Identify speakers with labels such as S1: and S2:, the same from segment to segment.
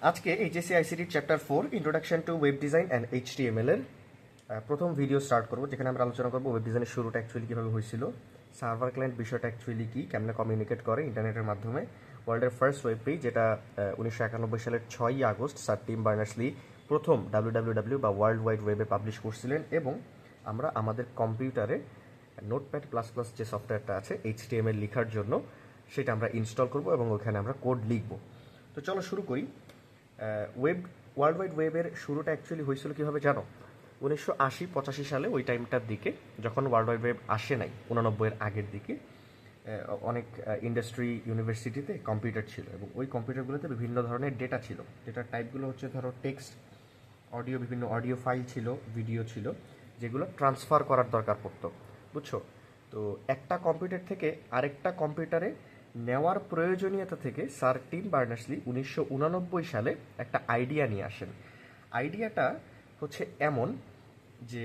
S1: আজকে HSC ICT chapter 4 introduction to web design and HTML এর প্রথম ভিডিও স্টার্ট করব, যেখানে আমরা আলোচনা করব ওয়েব ডিজাইনের শুরুটা অ্যাকচুয়ালি কীভাবে হয়েছিল, সার্ভার ক্লায়েন্ট বিষয়টা অ্যাকচুয়ালি কী, কেমনে কমিউনিকেট করে ইন্টারনেটের মাধ্যমে, ওয়ার্ল্ডের ফার্স্ট ওয়েব পেজ যেটা 1991 সালের 6ই আগস্ট স্যার টিম বার্নার্স-লি প্রথম ডাব্লিউডাব্লিউডাব্লিউ বা ওয়ার্ল্ড ওয়াইড ওয়েবে পাবলিশ করছিলেন। এবং আমরা আমাদের কম্পিউটারে নোটপ্যাড প্লাস প্লাস যে সফটওয়্যারটা আছে এইচটিএমএল লেখার জন্য সেটা আমরা ইনস্টল করব এবং ওখানে আমরা কোড লিখব। তো চলো শুরু করি। ওয়ার্ল্ড ওয়াইড ওয়েবের শুরুটা অ্যাকচুয়ালি হয়েছিল কীভাবে জানো? 1980-85 সালে ওই টাইমটার দিকে, যখন ওয়ার্ল্ড ওয়াইড ওয়েব আসে নাই, 89-এর আগের দিকে অনেক ইন্ডাস্ট্রি ইউনিভার্সিটিতে কম্পিউটার ছিল এবং ওই কম্পিউটারগুলোতে বিভিন্ন ধরনের ডেটা ছিল। ডেটার টাইপগুলো হচ্ছে ধরো টেক্সট, অডিও, বিভিন্ন অডিও ফাইল ছিল, ভিডিও ছিল, যেগুলো ট্রান্সফার করার দরকার পড়তো, বুঝছো? তো একটা কম্পিউটার থেকে আরেকটা কম্পিউটারে নেওয়ার প্রয়োজনীয়তা থেকে স্যার টিম বার্নার্স-লি 1989 সালে একটা আইডিয়া নিয়ে আসেন। আইডিয়াটা হচ্ছে এমন যে,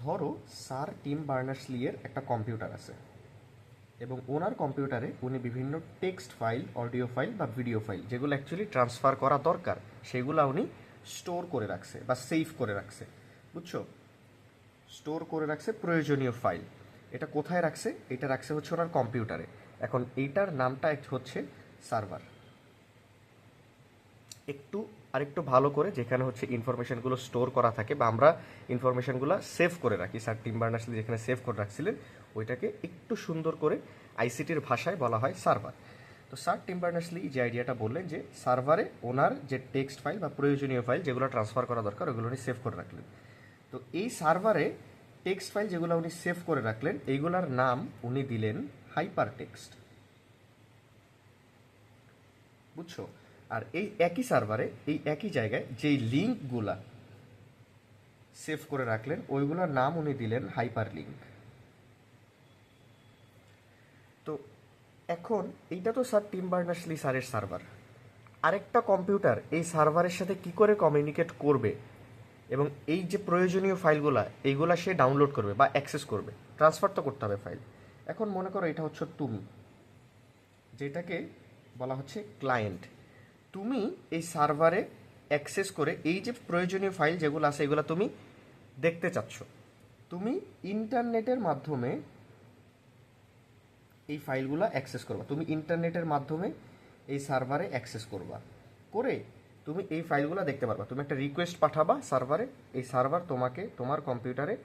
S1: ধরো স্যার টিম বার্নার্স-লি এর একটা কম্পিউটার আছে এবং ওনার কম্পিউটারে উনি বিভিন্ন টেক্সট ফাইল, অডিও ফাইল বা ভিডিও ফাইল যেগুলো অ্যাকচুয়ালি ট্রান্সফার করা দরকার সেগুলো উনি স্টোর করে রাখছে বা সেভ করে রাখছে, বুঝছো? স্টোর করে রাখছে প্রয়োজনীয় ফাইল। এটা কোথায় রাখছে? এটা রাখছে হচ্ছে ওনার কম্পিউটারে। এখন এইটার নামটা হচ্ছে সার্ভার। আরেকটু ভালো করে, যেখানে হচ্ছে ইনফরমেশনগুলো স্টোর করা থাকে বা আমরা ইনফরমেশনগুলো সেভ করে রাখি, স্যার টিম বার্নার্স-লি যেখানে সেভ করে রাখছিলেন ওইটাকে একটু সুন্দর করে আইসিটির ভাষায় বলা হয় সার্ভার। তো স্যার টিম বার্নার্স-লি যে আইডিয়াটা বললেন যে সার্ভারে ওনার যে টেক্সট ফাইল বা প্রয়োজনীয় ফাইল যেগুলো ট্রান্সফার করা দরকার ওগুলো উনি সেভ করে রাখলেন। তো এই সার্ভারে টেক্সট ফাইল যেগুলো উনি সেভ করে রাখলেন এইগুলার নাম উনি দিলেন হাইপার টেক্সট, বুঝছো? আর এই একই সার্ভারে, এই একই জায়গায় যেই লিঙ্কগুলা সেভ করে রাখলেন ওইগুলোর নাম উনি দিলেন হাইপার লিঙ্ক। তো এখন এইটা তো স্যার টিম বার্নার্স-লি স্যারের সার্ভার। আরেকটা কম্পিউটার এই সার্ভারের সাথে কি করে কমিউনিকেট করবে এবং এই যে প্রয়োজনীয় ফাইলগুলা এইগুলা সে ডাউনলোড করবে বা অ্যাক্সেস করবে, ট্রান্সফার তো করতে হবে ফাইল। এখন মনে করো এটা হচ্ছে তুমি, যেটাকে বলা হচ্ছে ক্লায়েন্ট। তুমি এই সার্ভারে অ্যাক্সেস করে এই যে প্রয়োজনীয় ফাইল যেগুলো আছে এগুলো তুমি দেখতে চাচ্ছ। তুমি ইন্টারনেটের মাধ্যমে এই ফাইলগুলো অ্যাক্সেস করবা, তুমি ইন্টারনেটের মাধ্যমে এই সার্ভারে অ্যাক্সেস করবা, করে তুমি এই ফাইলগুলো দেখতে পারবা। তুমি একটা রিকোয়েস্ট পাঠাবা সার্ভারে, এই সার্ভার তোমাকে তোমার কম্পিউটারে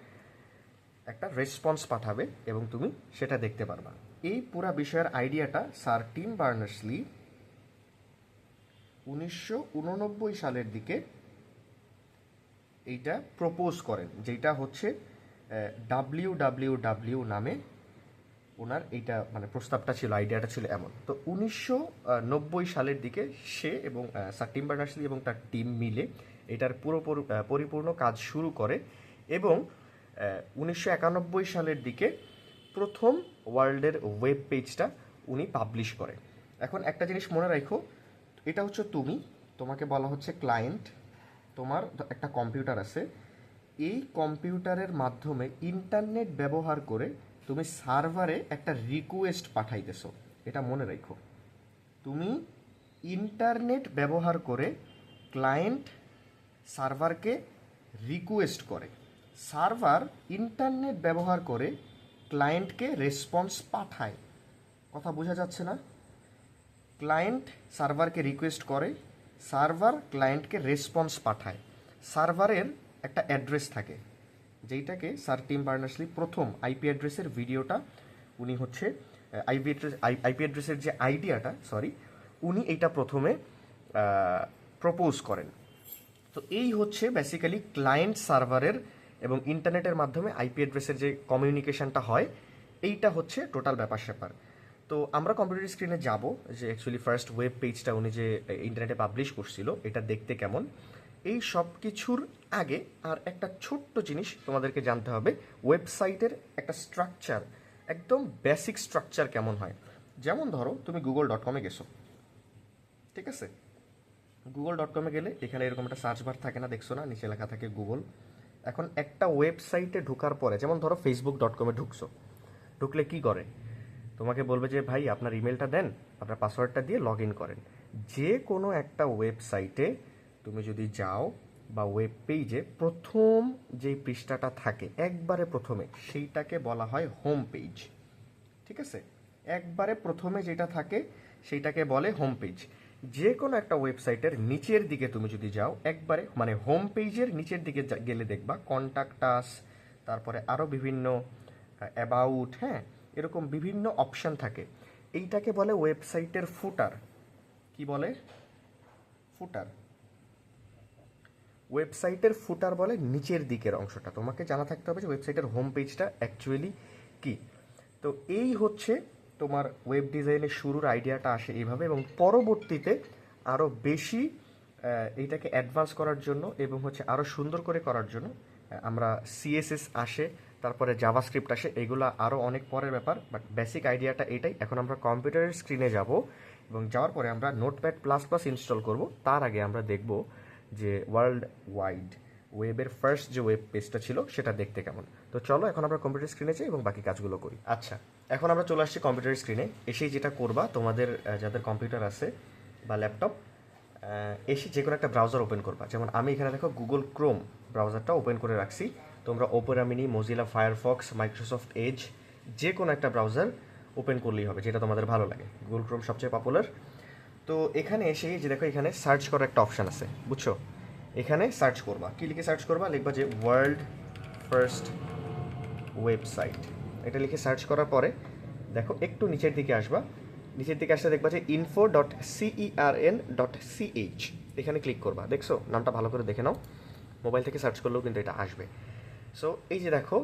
S1: একটা রেসপন্স পাঠাবে এবং তুমি সেটা দেখতে পারবা। এই পুরা বিষয়ের আইডিয়াটা স্যার টিম বার্নার্স-লি 1989 সালের দিকে এইটা প্রপোজ করেন, যেটা হচ্ছে ডাব্লিউডাব্লিউডাব্লিউ নামে ওনার এইটা মানে প্রস্তাবটা ছিল, আইডিয়াটা ছিল এমন। তো 1990 সালের দিকে সে এবং স্যার টিম বার্নার্স-লি এবং তার টিম মিলে এটার পরিপূর্ণ কাজ শুরু করে এবং 1991 সালের দিকে প্রথম ওয়ার্ল্ডের ওয়েব পেজটা উনি পাবলিশ করে। এখন একটা জিনিস মনে রাখো, এটা হচ্ছে তুমি, তোমাকে বলা হচ্ছে ক্লায়েন্ট, তোমার একটা কম্পিউটার আছে, এই কম্পিউটারের মাধ্যমে ইন্টারনেট ব্যবহার করে তুমি সার্ভারে একটা রিকোয়েস্ট পাঠাইতেছো। এটা মনে রাখো, তুমি ইন্টারনেট ব্যবহার করে, ক্লায়েন্ট সার্ভারকে রিকোয়েস্ট করে, সার্ভার ইন্টারনেট ব্যবহার করে ক্লায়েন্টকে রেসপন্স পাঠায়। কথা বোঝা যাচ্ছে না? ক্লায়েন্ট সার্ভারকে রিকোয়েস্ট করে, সার্ভার ক্লায়েন্টকে রেসপন্স পাঠায়। সার্ভারের একটা অ্যাড্রেস থাকে, যেইটাকে স্যার টিম বার্নার্স-লি প্রথম আইপি অ্যাড্রেসের ভিডিওটা উনি হচ্ছে আইপি অ্যাড্রেসের যে আইডিয়াটা উনি এইটা প্রথমে প্রপোজ করেন। তো এই হচ্ছে বেসিক্যালি ক্লায়েন্ট সার্ভারের এবং ইন্টারনেটের মাধ্যমে আইপি অ্যাড্রেসের যে কমিউনিকেশনটা হয়, এইটা হচ্ছে টোটাল ব্যাপার স্যাপার। তো আমরা কম্পিউটার স্ক্রিনে যাব যে অ্যাকচুয়ালি ফার্স্ট ওয়েব পেজটা উনি যে ইন্টারনেটে পাবলিশ করছিল এটা দেখতে কেমন। এই সব কিছুর আগে আর একটা ছোট্ট জিনিস তোমাদেরকে জানতে হবে, ওয়েবসাইটের একটা স্ট্রাকচার, একদম বেসিক স্ট্রাকচার কেমন হয়। যেমন ধরো তুমি google.com-এ গেছো, ঠিক আছে? google.com-এ গেলে এখানে এরকম একটা সার্চ বার থাকে না, দেখছো না? নিচে লেখা থাকে গুগল। এখন একটা ওয়েবসাইটে ঢোকার পরে, যেমন ধরো facebook.com-এ ঢুকছো, ঢুকলে কি করে? তোমাকে বলবে যে ভাই আপনার ইমেলটা দেন, আপনার পাসওয়ার্ডটা দিয়ে লগ ইন করেন। যে কোনো একটা ওয়েবসাইটে তুমি যদি যাও বা ওয়েব পেজে প্রথম যেই পৃষ্ঠাটা থাকে একবারে প্রথমে সেইটাকে বলা হয় হোম পেজ। ঠিক আছে, একবারে প্রথমে যেটা থাকে সেইটাকে বলে হোম পেজ। যে কোনো একটা ওয়েবসাইটের নিচের দিকে তুমি যদি যাও একবারে মানে হোম পেজের নিচের দিকে গেলে দেখবা কন্টাক্ট আস, তারপরে আরও বিভিন্ন অ্যাবাউট, হ্যাঁ, এরকম বিভিন্ন অপশান থাকে। এইটাকে বলে ওয়েবসাইটের ফুটার। কি বলে? ফুটার। ওয়েবসাইটের ফুটার বলে নিচের দিকের অংশটা। তোমাকে জানা থাকতে হবে যে ওয়েবসাইটের হোম পেজটা অ্যাকচুয়ালি কি। তো এই হচ্ছে তোমার ওয়েব ডিজাইনের শুরুর আইডিয়াটা আসে এইভাবে, এবং পরবর্তীতে আরও বেশি এইটাকে অ্যাডভান্স করার জন্য এবং হচ্ছে আরও সুন্দর করে করার জন্য আমরা সিএসএস আসে, তারপরে জাভাস্ক্রিপ্ট আসে, এগুলো আরও অনেক পরের ব্যাপার, বাট বেসিক আইডিয়াটা এটাই। এখন আমরা কম্পিউটারের স্ক্রিনে যাব এবং যাওয়ার পরে আমরা নোটপ্যাড প্লাস প্লাস ইনস্টল করব। তার আগে আমরা দেখব যে ওয়ার্ল্ড ওয়াইড ওয়েবের ফার্স্ট যে ওয়েব পেজটা ছিল সেটা দেখতে কেমন। তো চলো এখন আমরা কম্পিউটার স্ক্রিনে যাই এবং বাকি কাজগুলো করি। আচ্ছা, এখন আমরা চলে আসছি কম্পিউটার স্ক্রিনে। এসেই যেটা করবা, তোমাদের যাদের কম্পিউটার আছে বা ল্যাপটপ, এসে যে কোনো একটা ব্রাউজার ওপেন করবা। যেমন আমি এখানে দেখো গুগল ক্রোম ব্রাউজারটা ওপেন করে রাখছি। তোমরা Opera mini, Mozilla Firefox, Microsoft Edge, যে কোনো একটা ব্রাউজার ওপেন করলেই হবে যেটা তোমাদের ভালো লাগে। গুগল ক্রোম সবচেয়ে পপুলার। তো এখানে এসে যে দেখো এখানে সার্চ করার একটা অপশান আছে, বুঝছো? এখানে সার্চ করবা, কি লিখে সার্চ করবা? লিখবা যে ওয়ার্ল্ড ফার্স্ট ওয়েবসাইট। এটা লিখে সার্চ করার পরে দেখো একটু নিচের দিকে আসবা। নিচের দিকে আসলে দেখবা যে info.cern.ch, এখানে ক্লিক করবা। দেখছো নামটা ভালো করে দেখে নাও, মোবাইল থেকে সার্চ করলেও কিন্তু এটা আসবে। সো এই যে দেখো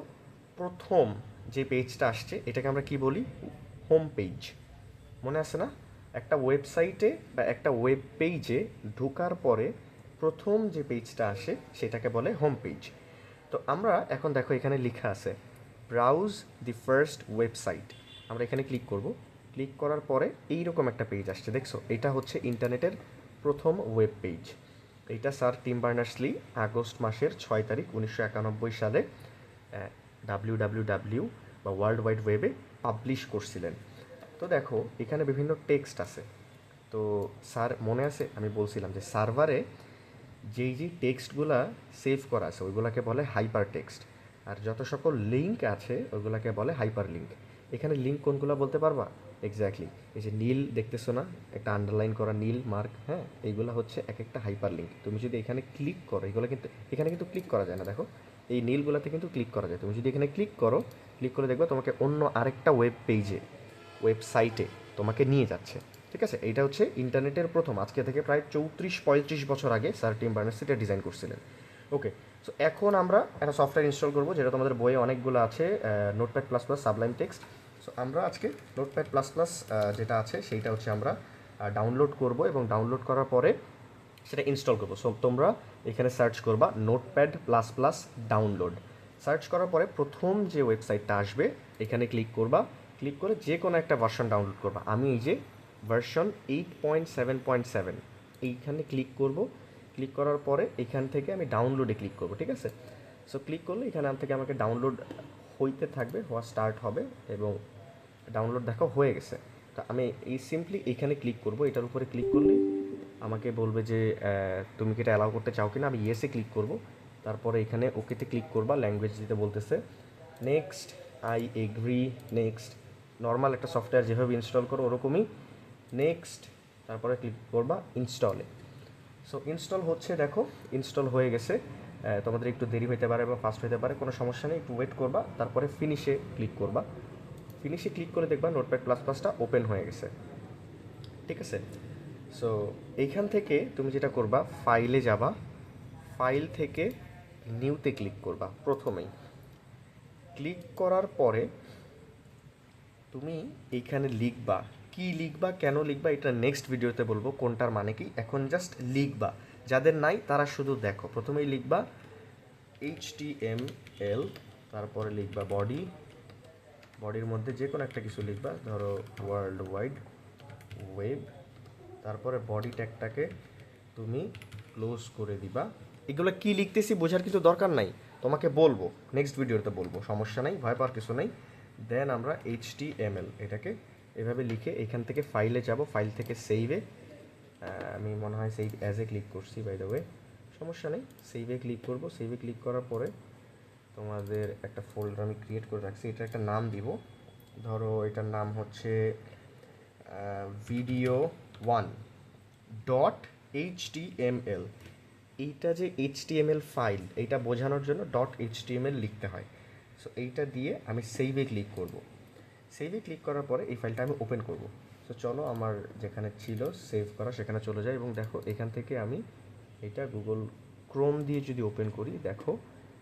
S1: প্রথম যে পেজটা আসছে এটাকে আমরা কি বলি? Home page. মনে আছে না? একটা ওয়েবসাইটে বা একটা ওয়েব পেজে ঢোকার পরে প্রথম যে পেজটা আসে সেটাকে বলে হোম পেজ। তো আমরা এখন দেখো এখানে লেখা আছে ব্রাউজ দি ফার্স্ট ওয়েবসাইট। আমরা এখানে ক্লিক করব। ক্লিক করার পরে এইরকম একটা পেজ আসছে, দেখছো? এটা হচ্ছে ইন্টারনেটের প্রথম ওয়েব পেজ। এইটা স্যার টিম বার্নার্স-লি আগস্ট মাসের 6 তারিখ 1991 সালে ডাব্লিউ বা ওয়ার্ল্ড ওয়াইড ওয়েবে পাবলিশ করছিলেন। তো দেখো এখানে বিভিন্ন টেক্সট আছে। তো স্যার মনে আছে আমি বলছিলাম যে সার্ভারে যেই টেক্সটগুলা সেভ করা আছে ওইগুলোকে বলে হাইপার টেক্সট, আর যত সকল লিঙ্ক আছে ওইগুলোকে বলে হাইপার লিঙ্ক। এখানে লিঙ্ক কোনগুলো বলতে পারবা? এক্স্যাক্টলি এই যে নীল দেখতেছো না, একটা আন্ডারলাইন করা নীল মার্ক, হ্যাঁ, এইগুলো হচ্ছে এক একটা হাইপার লিঙ্ক। তুমি যদি এখানে ক্লিক করো, এগুলো কিন্তু এখানে কিন্তু ক্লিক করা যায় না, দেখো এই নীলগুলোতে কিন্তু ক্লিক করা যায়। তুমি যদি এখানে ক্লিক করো, ক্লিক করে দেখবা তোমাকে অন্য আরেকটা ওয়েব পেজে, ওয়েবসাইটে তোমাকে নিয়ে যাচ্ছে। ঠিক আছে, এইটা হচ্ছে ইন্টারনেটের প্রথম, আজকে থেকে প্রায় 34-35 বছর আগে স্যার টিম বার্নার্স এটা ডিজাইন করছিলেন। ওকে, সো এখন আমরা একটা সফটওয়্যার ইনস্টল করবো যেটা তোমাদের বইয়ে অনেকগুলো আছে, notepad plus plus Sublime text. So আমরা আজকে নোটপ্যাড প্লাস প্লাস যেটা আছে সেইটা হচ্ছে আমরা ডাউনলোড করব এবং ডাউনলোড করার পরে সেটা ইনস্টল করবো। সো তোমরা এখানে সার্চ করবা notepad plus plus download. Search করার পরে প্রথম যে ওয়েবসাইটটা আসবে এখানে ক্লিক করবা। ক্লিক করে যে কোনো একটা ভার্সন ডাউনলোড করবা। আমি এই যে ভার্সন 8.7.7 এইখানে ক্লিক করব। ক্লিক করার পরে এখান থেকে আমি ডাউনলোডে ক্লিক করব। ঠিক আছে, সো ক্লিক করলে এখানে থেকে আমাকে ডাউনলোড হইতে থাকবে, হওয়া স্টার্ট হবে এবং ডাউনলোড দেখো হয়ে গেছে। তো আমি এই সিম্পলি এইখানে ক্লিক করব। এটার উপরে ক্লিক করলে আমাকে বলবে যে তুমি কি এটা অ্যালাউ করতে চাও কিনা। আমি ইয়েসে ক্লিক করব। তারপরে এখানে ওকেতে ক্লিক করবা, ল্যাঙ্গুয়েজ দিতে বলতেছে। Next, I agree, next. Normal একটা সফটওয়্যার যেভাবে ইনস্টল করো ওরকমই নেক্সট, তারপরে ক্লিক করবা ইনস্টলে। সো ইনস্টল হচ্ছে, দেখো ইনস্টল হয়ে গেছে। তোমাদের একটু দেরি হতে পারে বা ফাস্ট হতে পারে, কোনো সমস্যা নেই, একটু ওয়েট করবা। তারপরে ফিনিশে ক্লিক করবা। ফিনিশে ক্লিক করে দেখবা নোটপ্যাড প্লাস প্লাসটা ওপেন হয়ে গেছে। ঠিক আছে, সো এইখান থেকে তুমি যেটা করবা, ফাইলে যাবা, ফাইল থেকে নিউতে ক্লিক করবা। প্রথমেই ক্লিক করার পরে তুমি এইখানে লিখবা, কি লিখবা, কেন লিখবা, এটা নেক্সট ভিডিওতে বলবো কোনটার মানে কি। এখন জাস্ট লিখবা, যাদের নাই তারা শুধু দেখো। প্রথমেই লিখবা HTML, তারপরে লিখবা বডি, বডির মধ্যে যে কোনো একটা কিছু লিখবা, ধরো ওয়ার্ল্ড ওয়াইড ওয়েব, তারপরে বডি ট্যাগটাকে তুমি ক্লোজ করে দিবা। এগুলো কি লিখতেছি বোঝার কিছু দরকার নাই, তোমাকে বলবো নেক্সট ভিডিওতে বলবো, সমস্যা নাই, ভয় পাওয়ার কিছু নেই। দেন আমরা HTML এটাকে এভাবে লিখে এখান থেকে ফাইলে যাব, ফাইল থেকে সেভে আমি মনে হয় সেভ অ্যাজে ক্লিক করছি, বাই দ্য ওয়ে সমস্যা নেই। সেভে ক্লিক করব। সেভে ক্লিক করার পরে তোমাদের একটা ফোল্ডার আমি ক্রিয়েট করে রাখছি, এটা একটা নাম দিব। ধরো এটার নাম হচ্ছে video1.html। এইটা যে HTML ফাইল, এইটা বোঝানোর জন্য .html লিখতে হয়। সো এইটা দিয়ে আমি সেভে ক্লিক করব। সেভে ক্লিক করার পরে এই ফাইলটা আমি ওপেন করব। সো চলো আমার যেখানে ছিল সেভ করা সেখানে চলে যাই এবং দেখো এখান থেকে আমি এটা গুগল ক্রোম দিয়ে যদি ওপেন করি, দেখো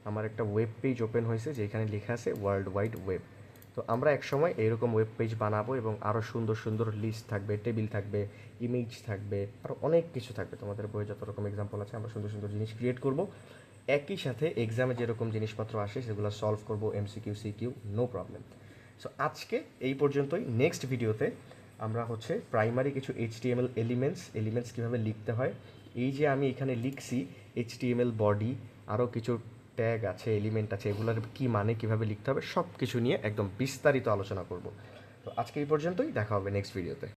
S1: আমার একটা ওয়েব পেজ ওপেন হয়েছে যেখানে লেখা আছে ওয়ার্ল্ড ওয়াইড ওয়েব। তো আমরা একসময় এরকম ওয়েব পেজ বানাবো এবং আরও সুন্দর সুন্দর লিস্ট থাকবে, টেবিল থাকবে, ইমেজ থাকবে, আরও অনেক কিছু থাকবে। তোমাদের বইয়ে যত রকম এক্সাম্পল আছে আমরা সুন্দর সুন্দর জিনিস ক্রিয়েট করব। একই সাথে এক্সামে যেরকম জিনিসপত্র আসে সেগুলো সলভ করব, MCQ CQ, no problem. So আজকে এই পর্যন্তই। নেক্সট ভিডিওতে আমরা হচ্ছে প্রাইমারি কিছু HTML এলিমেন্টস কীভাবে লিখতে হয়, এই যে আমি এখানে লিখছি HTML বডি, আরও কিছু ট্যাগ আছে, এলিমেন্ট আছে, এগুলোর কী মানে, কীভাবে লিখতে হবে, সব কিছু নিয়ে একদম বিস্তারিত আলোচনা করব। তো আজকে এই পর্যন্তই, দেখা হবে নেক্সট ভিডিওতে।